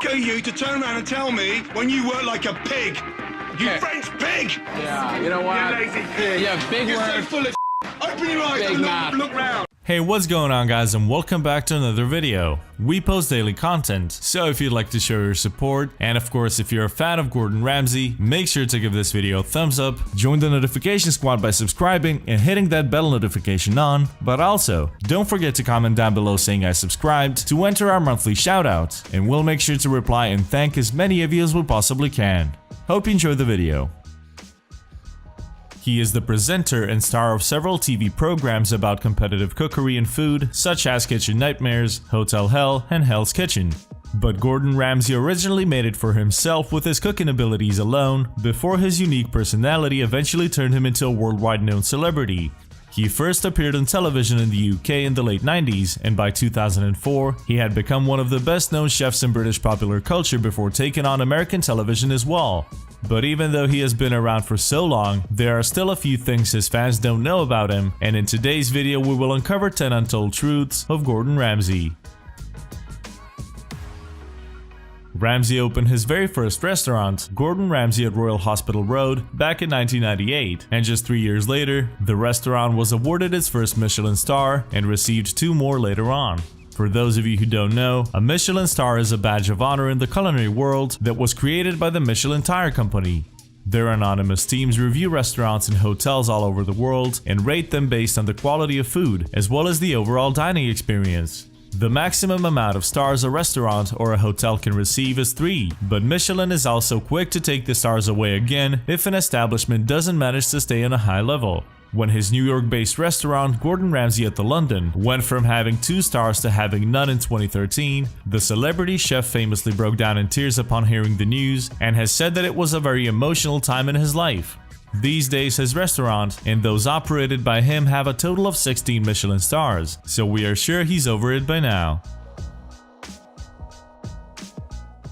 are you to turn around and tell me when you work like a pig? You Okay. French pig! Yeah, you know what? You lazy pig! Yeah, big You're so word. full of Open your eyes Big and mouth. look round! Hey, what's going on guys, and welcome back to another video. We post daily content, so if you'd like to show your support, and of course if you're a fan of Gordon Ramsay, make sure to give this video a thumbs up, join the notification squad by subscribing and hitting that bell notification on, but also, don't forget to comment down below saying I subscribed to enter our monthly shoutout, and we'll make sure to reply and thank as many of you as we possibly can. Hope you enjoy the video. He is the presenter and star of several TV programs about competitive cookery and food, such as Kitchen Nightmares, Hotel Hell, and Hell's Kitchen. But Gordon Ramsay originally made it for himself with his cooking abilities alone, before his unique personality eventually turned him into a worldwide known celebrity. He first appeared on television in the UK in the late 90s, and by 2004, he had become one of the best known chefs in British popular culture before taking on American television as well. But even though he has been around for so long, there are still a few things his fans don't know about him, and in today's video we will uncover 10 untold truths of Gordon Ramsay. Ramsay opened his very first restaurant, Gordon Ramsay at Royal Hospital Road, back in 1998, and just 3 years later, the restaurant was awarded its first Michelin star and received 2 more later on. For those of you who don't know, a Michelin star is a badge of honor in the culinary world that was created by the Michelin Tire Company. Their anonymous teams review restaurants and hotels all over the world and rate them based on the quality of food as well as the overall dining experience. The maximum amount of stars a restaurant or a hotel can receive is 3, but Michelin is also quick to take the stars away again if an establishment doesn't manage to stay on a high level. When his New York-based restaurant, Gordon Ramsay at the London, went from having 2 stars to having none in 2013, the celebrity chef famously broke down in tears upon hearing the news and has said that it was a very emotional time in his life. These days his restaurant and those operated by him have a total of 16 Michelin stars, so we are sure he's over it by now.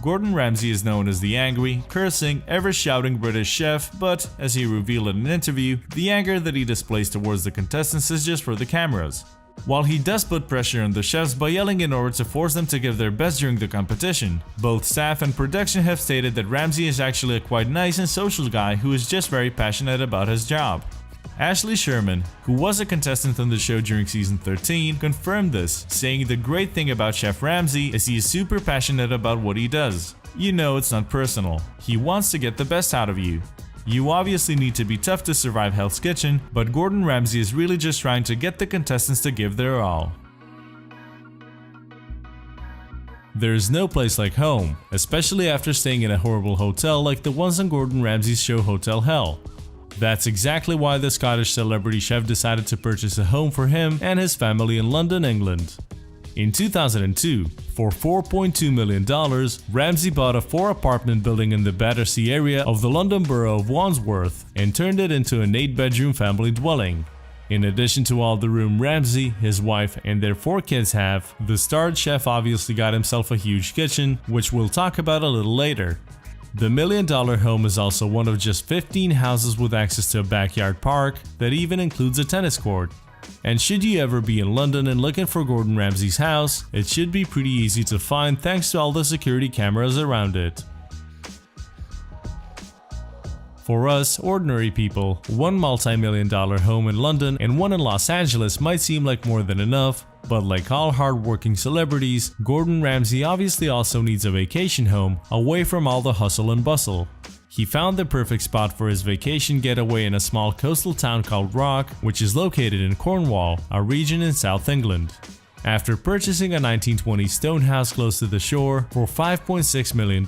Gordon Ramsay is known as the angry, cursing, ever-shouting British chef, but, as he revealed in an interview, the anger that he displays towards the contestants is just for the cameras. While he does put pressure on the chefs by yelling in order to force them to give their best during the competition, both staff and production have stated that Ramsay is actually a quite nice and social guy who is just very passionate about his job. Ashley Sherman, who was a contestant on the show during season 13, confirmed this, saying the great thing about Chef Ramsay is he is super passionate about what he does. You know, it's not personal. He wants to get the best out of you. You obviously need to be tough to survive Hell's Kitchen, but Gordon Ramsay is really just trying to get the contestants to give their all. There is no place like home, especially after staying in a horrible hotel like the ones on Gordon Ramsay's show Hotel Hell. That's exactly why the Scottish celebrity chef decided to purchase a home for him and his family in London, England. In 2002, for $4.2 million, Ramsay bought a 4-apartment building in the Battersea area of the London borough of Wandsworth and turned it into an 8-bedroom family dwelling. In addition to all the room Ramsay, his wife, and their 4 kids have, the starred chef obviously got himself a huge kitchen, which we'll talk about a little later. The $1 million home is also one of just 15 houses with access to a backyard park that even includes a tennis court. And should you ever be in London and looking for Gordon Ramsay's house, it should be pretty easy to find thanks to all the security cameras around it. For us, ordinary people, one multi-million-dollar home in London and one in Los Angeles might seem like more than enough, but like all hard-working celebrities, Gordon Ramsay obviously also needs a vacation home away from all the hustle and bustle. He found the perfect spot for his vacation getaway in a small coastal town called Rock, which is located in Cornwall, a region in South England. After purchasing a 1920s stone house close to the shore for $5.6 million,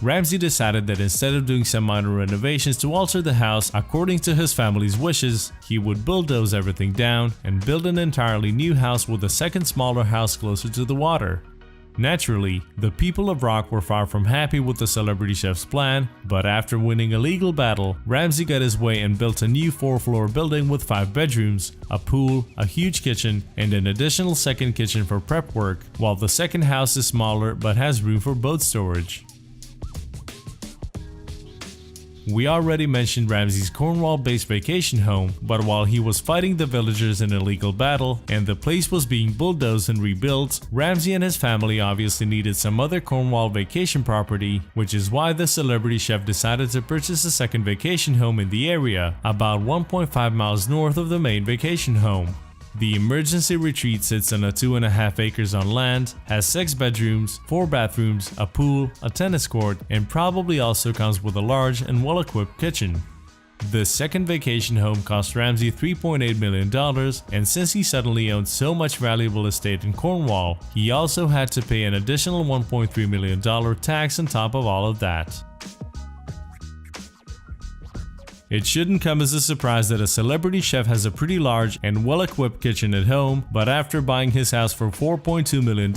Ramsay decided that instead of doing some minor renovations to alter the house according to his family's wishes, he would bulldoze everything down and build an entirely new house with a second smaller house closer to the water. Naturally, the people of Rock were far from happy with the celebrity chef's plan, but after winning a legal battle, Ramsay got his way and built a new 4-floor building with 5 bedrooms, a pool, a huge kitchen, and an additional second kitchen for prep work, while the second house is smaller but has room for boat storage. We already mentioned Ramsay's Cornwall-based vacation home, but while he was fighting the villagers in a legal battle and the place was being bulldozed and rebuilt, Ramsay and his family obviously needed some other Cornwall vacation property, which is why the celebrity chef decided to purchase a second vacation home in the area, about 1.5 miles north of the main vacation home. The emergency retreat sits on 2.5 acres on land, has 6 bedrooms, 4 bathrooms, a pool, a tennis court, and probably also comes with a large and well-equipped kitchen. The second vacation home cost Ramsay $3.8 million, and since he suddenly owned so much valuable estate in Cornwall, he also had to pay an additional $1.3 million tax on top of all of that. It shouldn't come as a surprise that a celebrity chef has a pretty large and well-equipped kitchen at home, but after buying his house for $4.2 million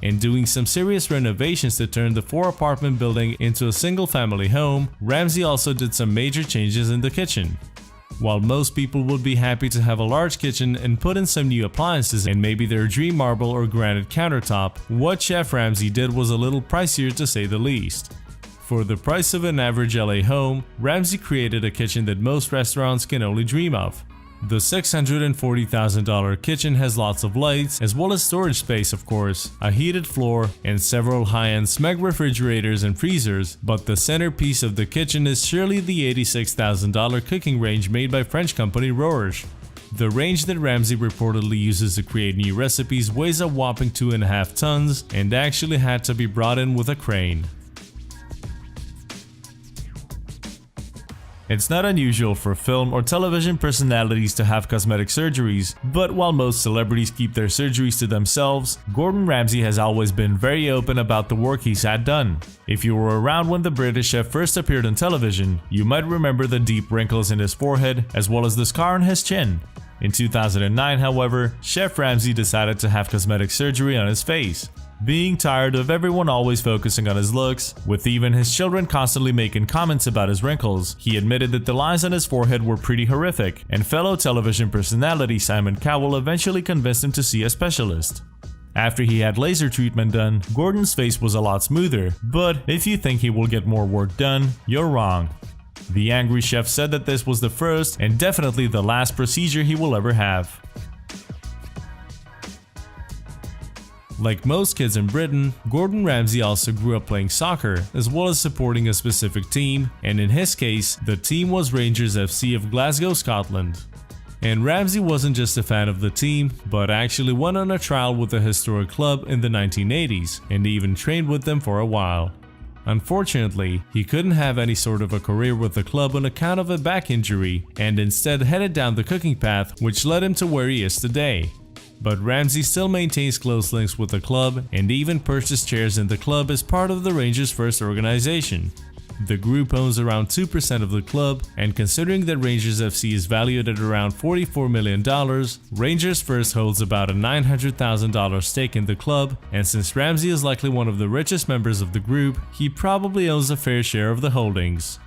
and doing some serious renovations to turn the 4-apartment building into a single-family home, Ramsay also did some major changes in the kitchen. While most people would be happy to have a large kitchen and put in some new appliances and maybe their dream marble or granite countertop, what Chef Ramsay did was a little pricier to say the least. For the price of an average LA home, Ramsay created a kitchen that most restaurants can only dream of. The $640,000 kitchen has lots of lights, as well as storage space of course, a heated floor, and several high-end Smeg refrigerators and freezers, but the centerpiece of the kitchen is surely the $86,000 cooking range made by French company Roersch. The range that Ramsay reportedly uses to create new recipes weighs a whopping 2.5 tons and actually had to be brought in with a crane. It's not unusual for film or television personalities to have cosmetic surgeries, but while most celebrities keep their surgeries to themselves, Gordon Ramsay has always been very open about the work he's had done. If you were around when the British chef first appeared on television, you might remember the deep wrinkles in his forehead as well as the scar on his chin. In 2009, however, Chef Ramsay decided to have cosmetic surgery on his face. Being tired of everyone always focusing on his looks, with even his children constantly making comments about his wrinkles, he admitted that the lines on his forehead were pretty horrific, and fellow television personality Simon Cowell eventually convinced him to see a specialist. After he had laser treatment done, Gordon's face was a lot smoother, but if you think he will get more work done, you're wrong. The angry chef said that this was the first and definitely the last procedure he will ever have. Like most kids in Britain, Gordon Ramsay also grew up playing soccer, as well as supporting a specific team, and in his case, the team was Rangers FC of Glasgow, Scotland. And Ramsay wasn't just a fan of the team, but actually went on a trial with the historic club in the 1980s, and even trained with them for a while. Unfortunately, he couldn't have any sort of a career with the club on account of a back injury, and instead headed down the cooking path, which led him to where he is today. But Ramsay still maintains close links with the club and even purchased shares in the club as part of the Rangers' first organization. The group owns around 2% of the club, and considering that Rangers FC is valued at around $44 million, Rangers First holds about a $900,000 stake in the club, and since Ramsay is likely one of the richest members of the group, he probably owns a fair share of the holdings.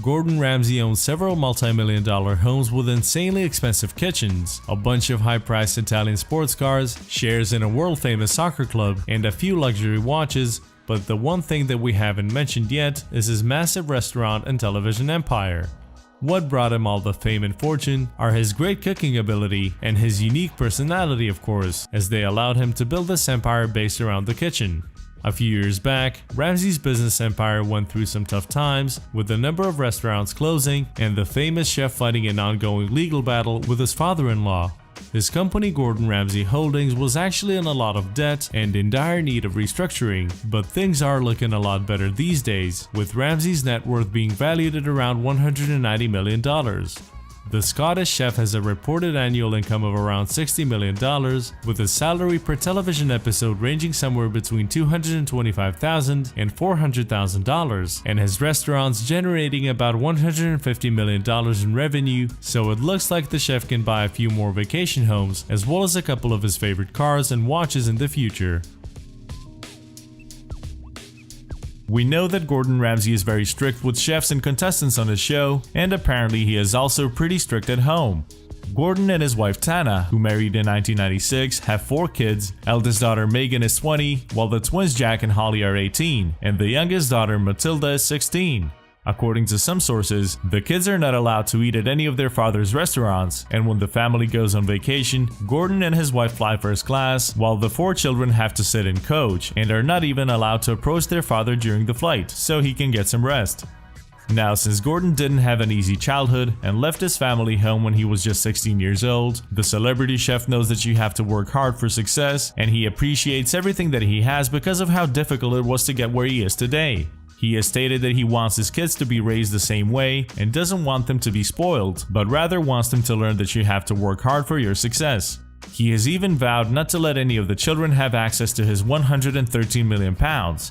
Gordon Ramsay owns several multi-million-dollar homes with insanely expensive kitchens, a bunch of high-priced Italian sports cars, shares in a world-famous soccer club, and a few luxury watches, but the one thing that we haven't mentioned yet is his massive restaurant and television empire. What brought him all the fame and fortune are his great cooking ability and his unique personality, of course, as they allowed him to build this empire based around the kitchen. A few years back, Ramsay's business empire went through some tough times, with a number of restaurants closing and the famous chef fighting an ongoing legal battle with his father-in-law. His company Gordon Ramsay Holdings was actually in a lot of debt and in dire need of restructuring, but things are looking a lot better these days, with Ramsay's net worth being valued at around $190 million. The Scottish chef has a reported annual income of around $60 million, with a salary per television episode ranging somewhere between $225,000 and $400,000, and his restaurants generating about $150 million in revenue, so it looks like the chef can buy a few more vacation homes, as well as a couple of his favorite cars and watches in the future. We know that Gordon Ramsay is very strict with chefs and contestants on his show, and apparently he is also pretty strict at home. Gordon and his wife Tana, who married in 1996, have 4 kids. Eldest daughter Megan is 20, while the twins Jack and Holly are 18, and the youngest daughter Matilda is 16. According to some sources, the kids are not allowed to eat at any of their father's restaurants, and when the family goes on vacation, Gordon and his wife fly first class, while the 4 children have to sit in coach and are not even allowed to approach their father during the flight, so he can get some rest. Now, since Gordon didn't have an easy childhood and left his family home when he was just 16 years old, the celebrity chef knows that you have to work hard for success, and he appreciates everything that he has because of how difficult it was to get where he is today. He has stated that he wants his kids to be raised the same way and doesn't want them to be spoiled, but rather wants them to learn that you have to work hard for your success. He has even vowed not to let any of the children have access to his £113 million,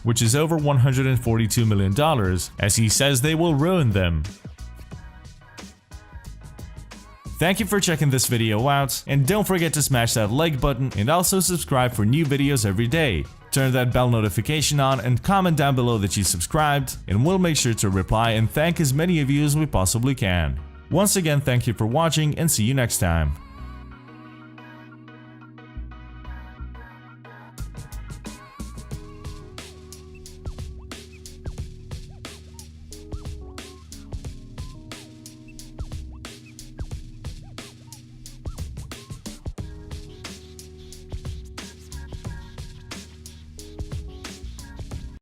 which is over $142 million, as he says they will ruin them. Thank you for checking this video out, and don't forget to smash that like button and also subscribe for new videos every day. Turn that bell notification on and comment down below that you subscribed, and we'll make sure to reply and thank as many of you as we possibly can. Once again, thank you for watching and see you next time.